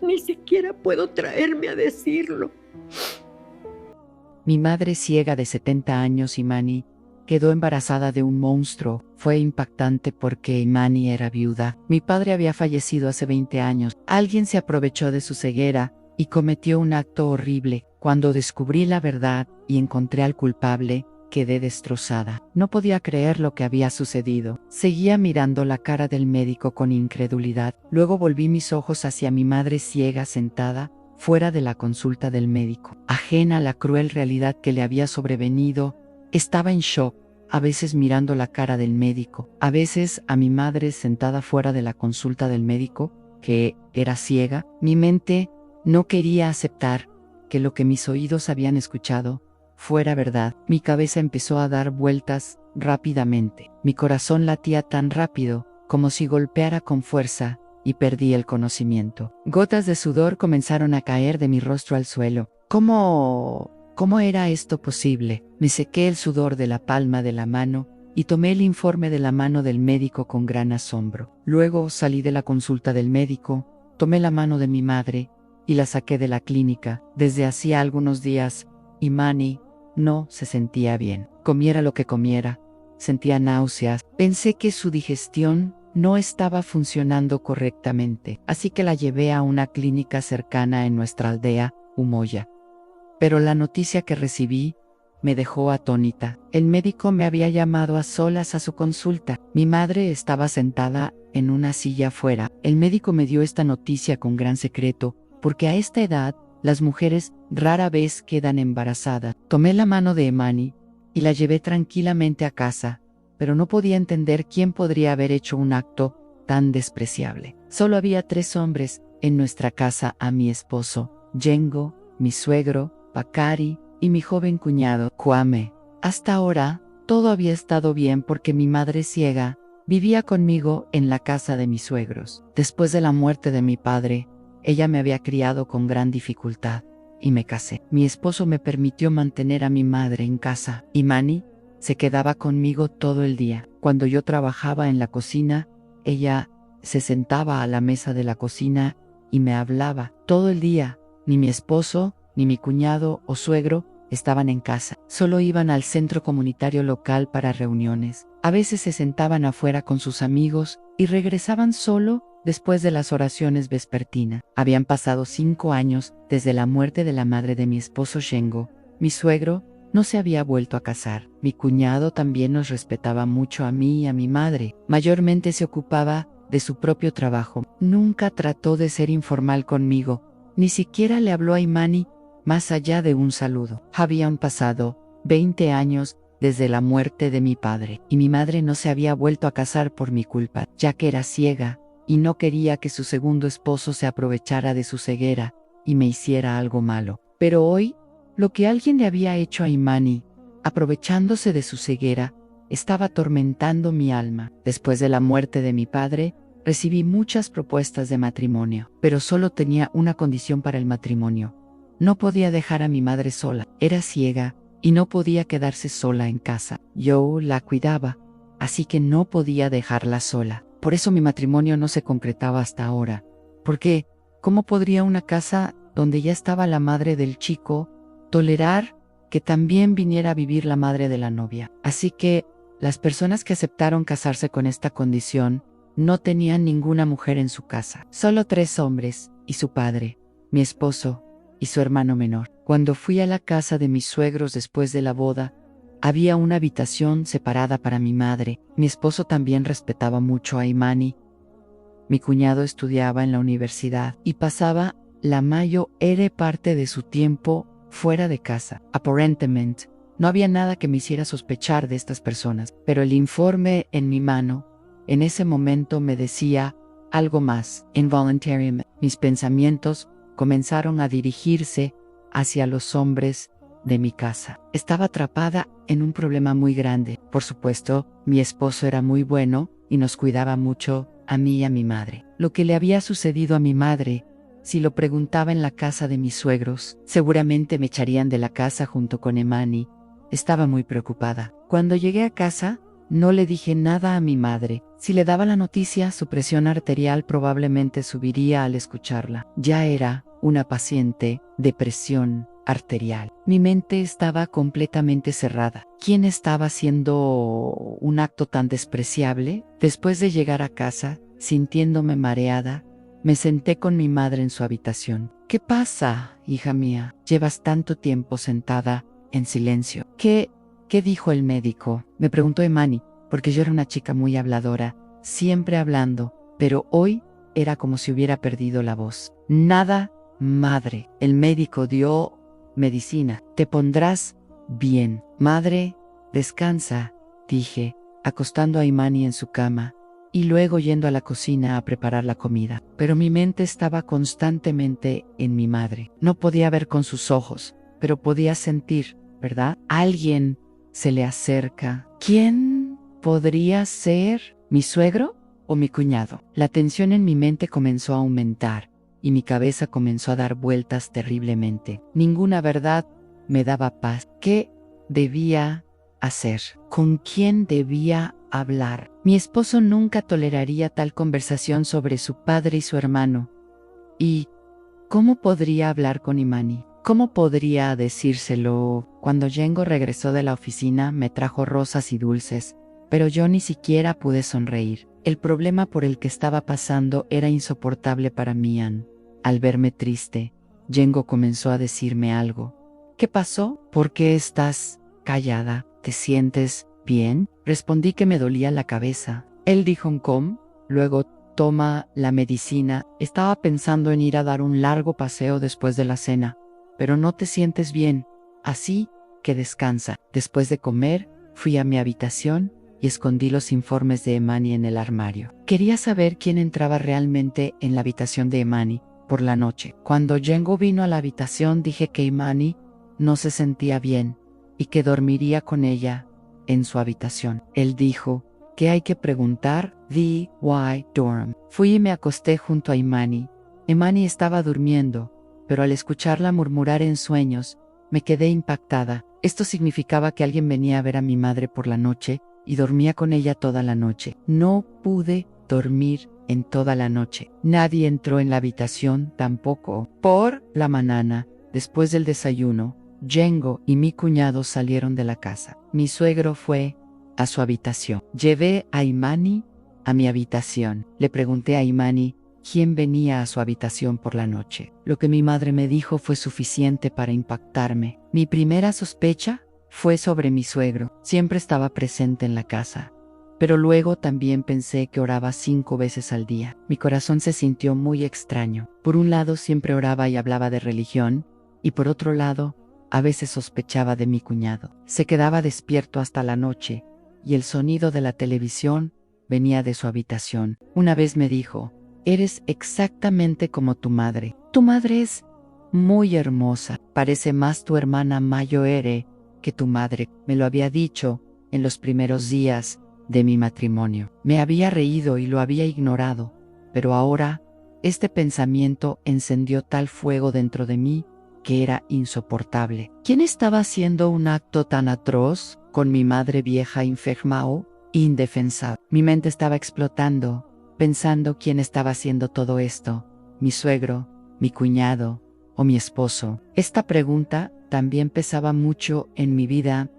Ni siquiera puedo traerme a decirlo. Mi madre ciega de 70 años, Imani, quedó embarazada de un monstruo. Fue impactante porque Imani era viuda. Mi padre había fallecido hace 20 años. Alguien se aprovechó de su ceguera y cometió un acto horrible. Cuando descubrí la verdad y encontré al culpable, quedé destrozada. No podía creer lo que había sucedido. Seguía mirando la cara del médico con incredulidad. Luego volví mis ojos hacia mi madre ciega sentada fuera de la consulta del médico. Ajena a la cruel realidad que le había sobrevenido, estaba en shock, a veces mirando la cara del médico, a veces a mi madre sentada fuera de la consulta del médico, que era ciega. Mi mente no quería aceptar que lo que mis oídos habían escuchado fuera verdad. Mi cabeza empezó a dar vueltas rápidamente. Mi corazón latía tan rápido como si golpeara con fuerza y perdí el conocimiento. Gotas de sudor comenzaron a caer de mi rostro al suelo. ¿Cómo era esto posible? Me sequé el sudor de la palma de la mano y tomé el informe de la mano del médico con gran asombro. Luego salí de la consulta del médico, tomé la mano de mi madre y la saqué de la clínica. Desde hacía algunos días, Imani no se sentía bien. Comiera lo que comiera, sentía náuseas. Pensé que su digestión no estaba funcionando correctamente, así que la llevé a una clínica cercana en nuestra aldea, Umoya. Pero la noticia que recibí me dejó atónita. El médico me había llamado a solas a su consulta. Mi madre estaba sentada en una silla afuera. El médico me dio esta noticia con gran secreto, porque a esta edad las mujeres rara vez quedan embarazadas. Tomé la mano de Imani y la llevé tranquilamente a casa, pero no podía entender quién podría haber hecho un acto tan despreciable. Solo había 3 hombres en nuestra casa: a mi esposo, Yengo, mi suegro, Bakari, y mi joven cuñado, Kwame. Hasta ahora, todo había estado bien porque mi madre ciega vivía conmigo en la casa de mis suegros. Después de la muerte de mi padre, ella me había criado con gran dificultad y me casé. Mi esposo me permitió mantener a mi madre en casa. Imani se quedaba conmigo todo el día. Cuando yo trabajaba en la cocina, ella se sentaba a la mesa de la cocina y me hablaba todo el día. Ni mi esposo, ni mi cuñado o suegro estaban en casa. Solo iban al centro comunitario local para reuniones. A veces se sentaban afuera con sus amigos y regresaban solo después de las oraciones vespertinas. Habían pasado 5 años desde la muerte de la madre de mi esposo Shengo. Mi suegro no se había vuelto a casar. Mi cuñado también nos respetaba mucho a mí y a mi madre. Mayormente se ocupaba de su propio trabajo. Nunca trató de ser informal conmigo. Ni siquiera le habló a Imani más allá de un saludo. Habían pasado 20 años desde la muerte de mi padre, y mi madre no se había vuelto a casar por mi culpa, ya que era ciega y no quería que su segundo esposo se aprovechara de su ceguera y me hiciera algo malo. Pero hoy, lo que alguien le había hecho a Imani, aprovechándose de su ceguera, estaba atormentando mi alma. Después de la muerte de mi padre, recibí muchas propuestas de matrimonio, pero solo tenía una condición para el matrimonio: no podía dejar a mi madre sola. Era ciega y no podía quedarse sola en casa. Yo la cuidaba, así que no podía dejarla sola. Por eso mi matrimonio no se concretaba hasta ahora. Porque, ¿cómo podría una casa donde ya estaba la madre del chico tolerar que también viniera a vivir la madre de la novia? Así que las personas que aceptaron casarse con esta condición no tenían ninguna mujer en su casa. Solo 3 hombres y su padre, mi esposo y su hermano menor. Cuando fui a la casa de mis suegros después de la boda, había una habitación separada para mi madre. Mi esposo también respetaba mucho a Imani. Mi cuñado estudiaba en la universidad y pasaba la mayor parte de su tiempo fuera de casa. Aparentemente, no había nada que me hiciera sospechar de estas personas, pero el informe en mi mano en ese momento me decía algo más. Involuntariamente, mis pensamientos comenzaron a dirigirse hacia los hombres de mi casa. Estaba atrapada en un problema muy grande. Por supuesto, mi esposo era muy bueno y nos cuidaba mucho a mí y a mi madre. Lo que le había sucedido a mi madre, si lo preguntaba en la casa de mis suegros, seguramente me echarían de la casa junto con Imani. Estaba muy preocupada. Cuando llegué a casa, No le dije nada a mi madre. Si le daba la noticia, su presión arterial probablemente subiría al escucharla. Ya era una paciente de presión arterial. Mi mente estaba completamente cerrada. ¿Quién estaba haciendo un acto tan despreciable? Después de llegar a casa, sintiéndome mareada, me senté con mi madre en su habitación. ¿Qué pasa, hija mía? Llevas tanto tiempo sentada en silencio. ¿Qué dijo el médico? Me preguntó Imani, porque yo era una chica muy habladora, siempre hablando, pero hoy era como si hubiera perdido la voz. Nada, madre. El médico dio medicina. Te pondrás bien. Madre, descansa, dije, acostando a Imani en su cama, y luego yendo a la cocina a preparar la comida. Pero mi mente estaba constantemente en mi madre. No podía ver con sus ojos, pero podía sentir, ¿verdad? Alguien se le acerca. ¿Quién podría ser? ¿Mi suegro o mi cuñado? La tensión en mi mente comenzó a aumentar y mi cabeza comenzó a dar vueltas terriblemente. Ninguna verdad me daba paz. ¿Qué debía hacer? ¿Con quién debía hablar? Mi esposo nunca toleraría tal conversación sobre su padre y su hermano. ¿Y cómo podría hablar con Imani? ¿Cómo podría decírselo? Cuando Yengo regresó de la oficina, me trajo rosas y dulces, pero yo ni siquiera pude sonreír. El problema por el que estaba pasando era insoportable para Mian. Al verme triste, Yengo comenzó a decirme algo. ¿Qué pasó? ¿Por qué estás callada? ¿Te sientes bien? Respondí que me dolía la cabeza. Él dijo luego toma la medicina. Estaba pensando en ir a dar un largo paseo después de la cena. Pero no te sientes bien, así que descansa. Después de comer, fui a mi habitación y escondí los informes de Imani en el armario. Quería saber quién entraba realmente en la habitación de Imani por la noche. Cuando Yengo vino a la habitación, dije que Imani no se sentía bien y que dormiría con ella en su habitación. Él dijo que hay que preguntar why dorm. Fui y me acosté junto a Imani. Imani estaba durmiendo, pero al escucharla murmurar en sueños, me quedé impactada. Esto significaba que alguien venía a ver a mi madre por la noche y dormía con ella toda la noche. No pude dormir en toda la noche. Nadie entró en la habitación tampoco. Por la mañana, después del desayuno, Yengo y mi cuñado salieron de la casa. Mi suegro fue a su habitación. Llevé a Imani a mi habitación. Le pregunté a Imani quién venía a su habitación por la noche. Lo que mi madre me dijo fue suficiente para impactarme. Mi primera sospecha fue sobre mi suegro. Siempre estaba presente en la casa. Pero luego también pensé que oraba 5 veces al día. Mi corazón se sintió muy extraño. Por un lado siempre oraba y hablaba de religión, y por otro lado, a veces sospechaba de mi cuñado. Se quedaba despierto hasta la noche, y el sonido de la televisión venía de su habitación. Una vez me dijo: eres exactamente como tu madre. Tu madre es muy hermosa. Parece más tu hermana Mayoere que tu madre. Me lo había dicho en los primeros días de mi matrimonio. Me había reído y lo había ignorado, pero ahora este pensamiento encendió tal fuego dentro de mí que era insoportable. ¿Quién estaba haciendo un acto tan atroz con mi madre vieja enferma o indefensa? Mi mente estaba explotando, pensando quién estaba haciendo todo esto, mi suegro, mi cuñado o mi esposo. Esta pregunta también pesaba mucho en mi vida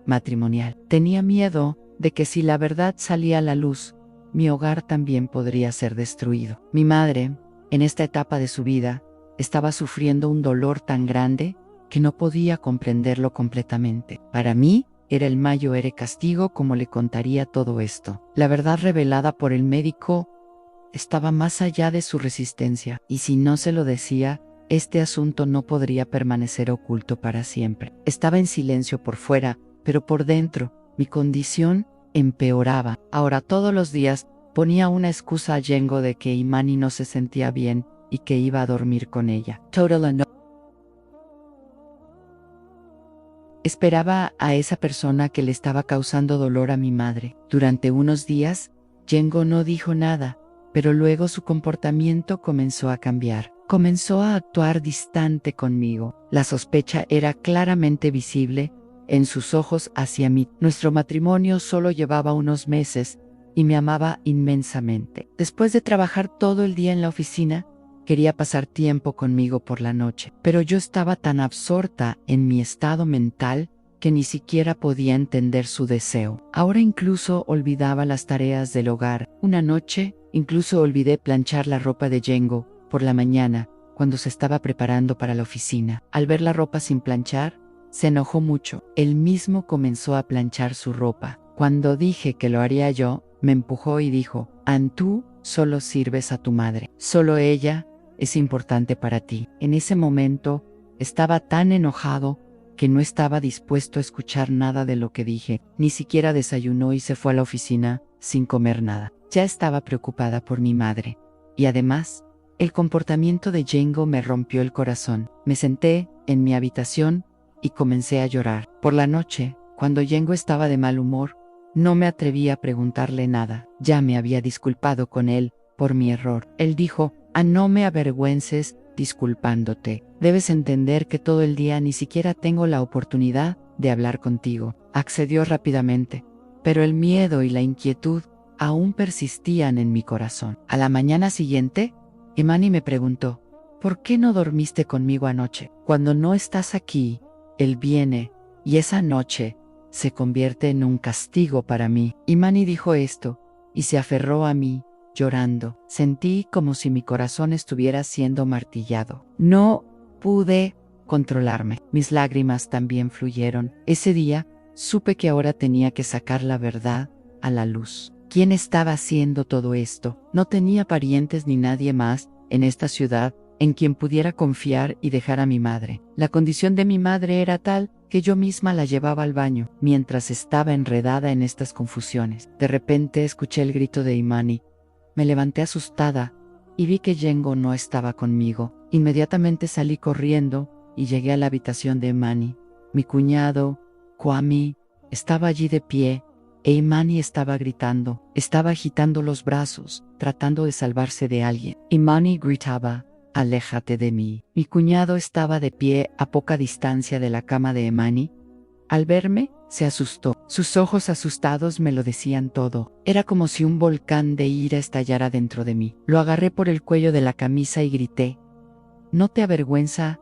matrimonial. Tenía miedo de que si la verdad salía a la luz, mi hogar también podría ser destruido. Mi madre, en esta etapa de su vida, estaba sufriendo un dolor tan grande que no podía comprenderlo completamente. Para mí, era el mayor castigo como le contaría todo esto. La verdad revelada por el médico estaba más allá de su resistencia, y si no se lo decía, este asunto no podría permanecer oculto para siempre. Estaba en silencio por fuera, pero por dentro, mi condición empeoraba. Ahora todos los días ponía una excusa a Yengo de que Imani no se sentía bien y que iba a dormir con ella. Esperaba a esa persona que le estaba causando dolor a mi madre. Durante unos días, Yengo no dijo nada, pero luego su comportamiento comenzó a cambiar. Comenzó a actuar distante conmigo. La sospecha era claramente visible en sus ojos hacia mí. Nuestro matrimonio solo llevaba unos meses y me amaba inmensamente. Después de trabajar todo el día en la oficina, quería pasar tiempo conmigo por la noche, pero yo estaba tan absorta en mi estado mental que ni siquiera podía entender su deseo. Ahora incluso olvidaba las tareas del hogar. Una noche, incluso olvidé planchar la ropa de Django por la mañana, cuando se estaba preparando para la oficina. Al ver la ropa sin planchar, se enojó mucho. Él mismo comenzó a planchar su ropa. Cuando dije que lo haría yo, me empujó y dijo: Ann, tú solo sirves a tu madre. Solo ella es importante para ti. En ese momento, estaba tan enojado que no estaba dispuesto a escuchar nada de lo que dije. Ni siquiera desayunó y se fue a la oficina sin comer nada. Ya estaba preocupada por mi madre. Y además, el comportamiento de Django me rompió el corazón. Me senté en mi habitación y comencé a llorar. Por la noche, cuando Django estaba de mal humor, no me atreví a preguntarle nada. Ya me había disculpado con él por mi error. Él dijo: no me avergüences disculpándote. Debes entender que todo el día ni siquiera tengo la oportunidad de hablar contigo. Accedió rápidamente, pero el miedo y la inquietud aún persistían en mi corazón. A la mañana siguiente, Imani me preguntó: ¿por qué no dormiste conmigo anoche? Cuando no estás aquí, él viene, y esa noche se convierte en un castigo para mí. Imani dijo esto, y se aferró a mí, llorando. Sentí como si mi corazón estuviera siendo martillado. No pude controlarme. Mis lágrimas también fluyeron. Ese día, supe que ahora tenía que sacar la verdad a la luz. ¿Quién estaba haciendo todo esto? No tenía parientes ni nadie más en esta ciudad en quien pudiera confiar y dejar a mi madre. La condición de mi madre era tal que yo misma la llevaba al baño, mientras estaba enredada en estas confusiones. De repente escuché el grito de Imani. Me levanté asustada y vi que Django no estaba conmigo. Inmediatamente salí corriendo y llegué a la habitación de Imani. Mi cuñado, Kwame, estaba allí de pie, e Imani estaba gritando. Estaba agitando los brazos, tratando de salvarse de alguien. Imani gritaba: «Aléjate de mí». Mi cuñado estaba de pie a poca distancia de la cama de Imani. Al verme, se asustó. Sus ojos asustados me lo decían todo. Era como si un volcán de ira estallara dentro de mí. Lo agarré por el cuello de la camisa y grité: «¿No te avergüenza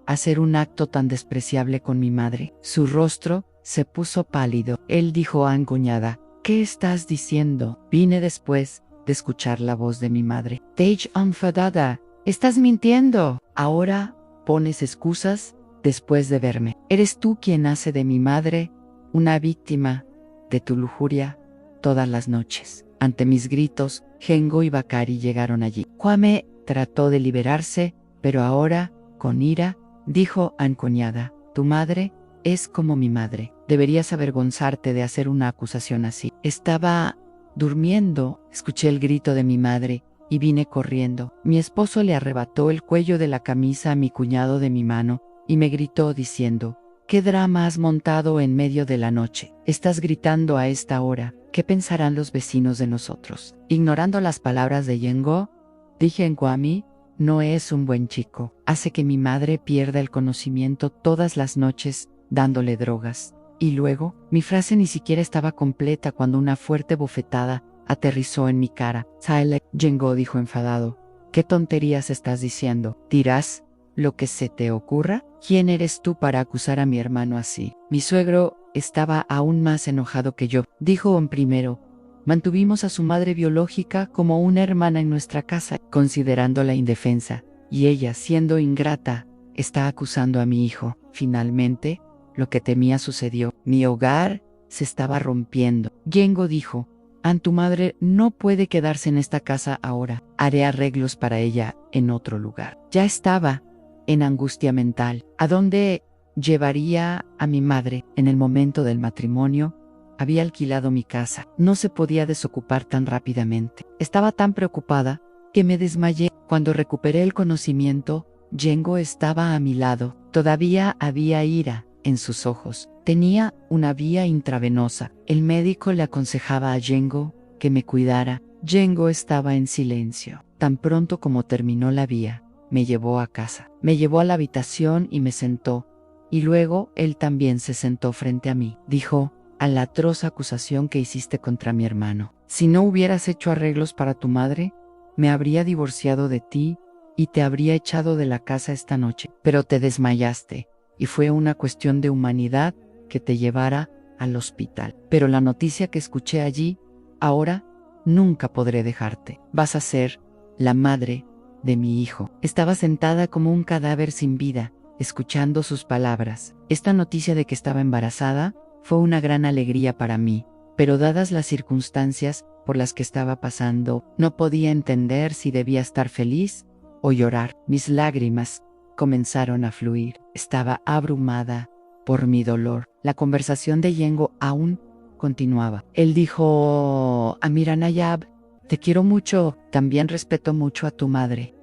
hacer un acto tan despreciable con mi madre?» Su rostro se puso pálido. Él dijo: «Ann, cuñada, ¿qué estás diciendo?» Vine después de escuchar la voz de mi madre. «Tage, enfadada, estás mintiendo. Ahora pones excusas después de verme. Eres tú quien hace de mi madre una víctima de tu lujuria todas las noches». Ante mis gritos, Django y Bakari llegaron allí. Kwame trató de liberarse, pero ahora, con ira, dijo: «Ann, cuñada, tu madre es como mi madre. Deberías avergonzarte de hacer una acusación así». Estaba durmiendo, escuché el grito de mi madre y vine corriendo. Mi esposo le arrebató el cuello de la camisa a mi cuñado de mi mano y me gritó diciendo: «¿Qué drama has montado en medio de la noche? Estás gritando a esta hora. ¿Qué pensarán los vecinos de nosotros?» Ignorando las palabras de Django, dije en Kwame: «No es un buen chico. Hace que mi madre pierda el conocimiento todas las noches dándole drogas». Y luego, mi frase ni siquiera estaba completa cuando una fuerte bofetada aterrizó en mi cara. «Silent», Django dijo enfadado. «¿Qué tonterías estás diciendo? ¿Dirás lo que se te ocurra? ¿Quién eres tú para acusar a mi hermano así?» Mi suegro estaba aún más enojado que yo. Dijo en primero: «Mantuvimos a su madre biológica como una hermana en nuestra casa, considerándola indefensa, y ella, siendo ingrata, está acusando a mi hijo». Finalmente, lo que temía sucedió. Mi hogar se estaba rompiendo. Django dijo: «Ann, tu madre no puede quedarse en esta casa ahora. Haré arreglos para ella en otro lugar». Ya estaba en angustia mental. ¿A dónde llevaría a mi madre? En el momento del matrimonio, había alquilado mi casa. No se podía desocupar tan rápidamente. Estaba tan preocupada que me desmayé. Cuando recuperé el conocimiento, Django estaba a mi lado. Todavía había ira en sus ojos. Tenía una vía intravenosa. El médico le aconsejaba a Django que me cuidara. Django estaba en silencio. Tan pronto como terminó la vía, me llevó a casa. Me llevó a la habitación y me sentó y luego él también se sentó frente a mí. Dijo: a la atroz acusación que hiciste contra mi hermano. Si no hubieras hecho arreglos para tu madre, me habría divorciado de ti y te habría echado de la casa esta noche. Pero te desmayaste, y fue una cuestión de humanidad que te llevara al hospital. Pero la noticia que escuché allí, ahora nunca podré dejarte. Vas a ser la madre de mi hijo. Estaba sentada como un cadáver sin vida, escuchando sus palabras. Esta noticia de que estaba embarazada fue una gran alegría para mí, pero dadas las circunstancias por las que estaba pasando, no podía entender si debía estar feliz o llorar. Mis lágrimas comenzaron a fluir. Estaba abrumada por mi dolor. La conversación de Yengo aún continuaba. Él dijo: Amira Nayab, te quiero mucho, también respeto mucho a tu madre.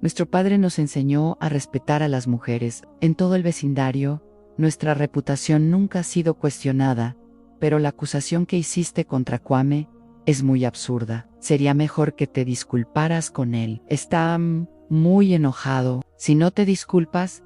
Nuestro padre nos enseñó a respetar a las mujeres. En todo el vecindario, nuestra reputación nunca ha sido cuestionada, pero la acusación que hiciste contra Kwame es muy absurda. Sería mejor que te disculparas con él. Está muy enojado. Si no te disculpas,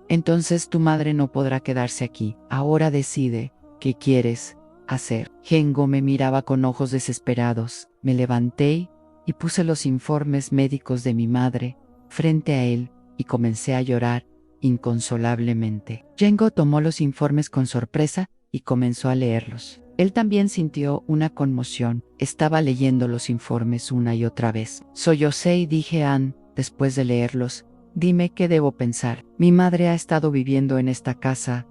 entonces tu madre no podrá quedarse aquí. Ahora decide qué quieres hacer. Yengo me miraba con ojos desesperados. Me levanté y puse los informes médicos de mi madre frente a él y comencé a llorar inconsolablemente. Yengo tomó los informes con sorpresa y comenzó a leerlos. Él también sintió una conmoción. Estaba leyendo los informes una y otra vez. Sollocé y dije a Ann, después de leerlos: dime qué debo pensar. Mi madre ha estado viviendo en esta casa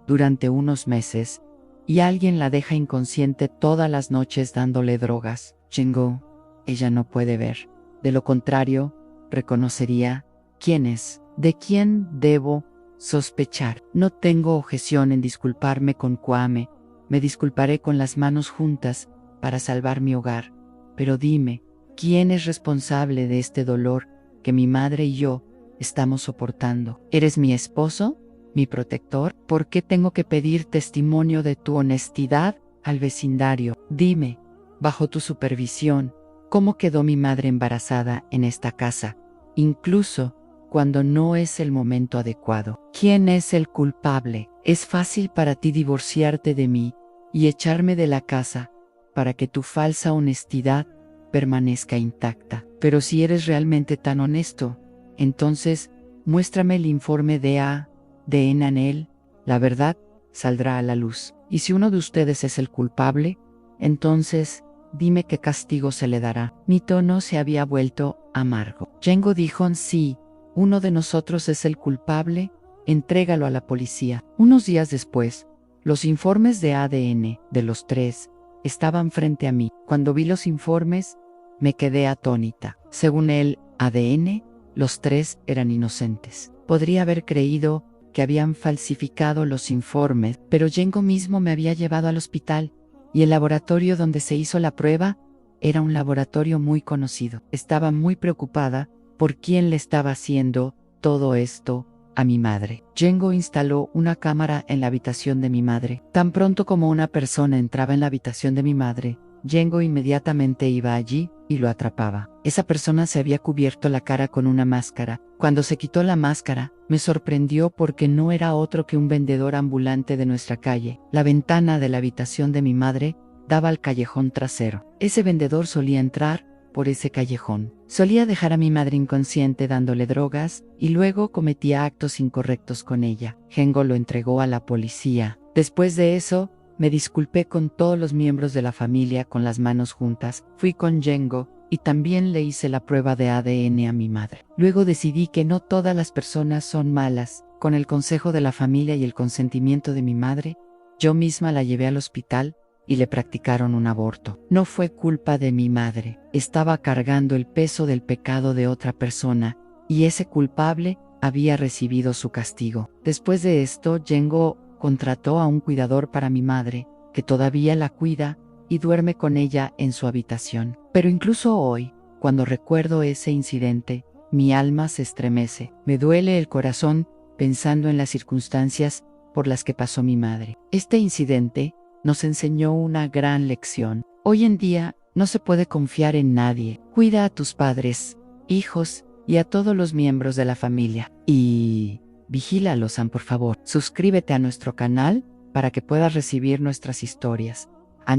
durante unos meses y alguien la deja inconsciente todas las noches dándole drogas. Yengo, ella no puede ver. De lo contrario, reconocería quién es. ¿De quién debo sospechar? No tengo objeción en disculparme con Kwame. Me disculparé con las manos juntas para salvar mi hogar. Pero dime, ¿quién es responsable de este dolor que mi madre y yo estamos soportando? ¿Eres mi esposo? ¿Mi protector? ¿Por qué tengo que pedir testimonio de tu honestidad al vecindario? Dime, bajo tu supervisión, ¿cómo quedó mi madre embarazada en esta casa, incluso cuando no es el momento adecuado? ¿Quién es el culpable? Es fácil para ti divorciarte de mí y echarme de la casa para que tu falsa honestidad permanezca intacta. Pero si eres realmente tan honesto, entonces muéstrame el informe de ADN en él. La verdad saldrá a la luz. Y si uno de ustedes es el culpable, entonces dime qué castigo se le dará. Mi tono se había vuelto amargo. Yengo dijo: sí, uno de nosotros es el culpable, entrégalo a la policía. Unos días después, los informes de ADN de los tres estaban frente a mí. Cuando vi los informes, me quedé atónita. Según el ADN, los tres eran inocentes. Podría haber creído que habían falsificado los informes, pero Yengo mismo me había llevado al hospital, y el laboratorio donde se hizo la prueba era un laboratorio muy conocido. Estaba muy preocupada por quién le estaba haciendo todo esto a mi madre. Yengo instaló una cámara en la habitación de mi madre. Tan pronto como una persona entraba en la habitación de mi madre, Yengo inmediatamente iba allí y lo atrapaba. Esa persona se había cubierto la cara con una máscara. Cuando se quitó la máscara, me sorprendió porque no era otro que un vendedor ambulante de nuestra calle. La ventana de la habitación de mi madre daba al callejón trasero. Ese vendedor solía entrar por ese callejón. Solía dejar a mi madre inconsciente dándole drogas y luego cometía actos incorrectos con ella. Yengo lo entregó a la policía. Después de eso, me disculpé con todos los miembros de la familia con las manos juntas. Fui con Yengo y también le hice la prueba de ADN a mi madre. Luego decidí que no todas las personas son malas. Con el consejo de la familia y el consentimiento de mi madre, yo misma la llevé al hospital y le practicaron un aborto. No fue culpa de mi madre. Estaba cargando el peso del pecado de otra persona, y ese culpable había recibido su castigo. Después de esto, Yengo contrató a un cuidador para mi madre, que todavía la cuida y duerme con ella en su habitación. Pero incluso hoy, cuando recuerdo ese incidente, mi alma se estremece. Me duele el corazón pensando en las circunstancias por las que pasó mi madre. Este incidente nos enseñó una gran lección. Hoy en día no se puede confiar en nadie. Cuida a tus padres, hijos y a todos los miembros de la familia. Y Vigílalo, Sam, por favor. Suscríbete a nuestro canal para que puedas recibir nuestras historias.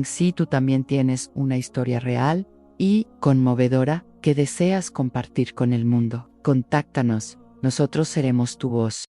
Si tú también tienes una historia real y conmovedora que deseas compartir con el mundo, contáctanos. Nosotros seremos tu voz.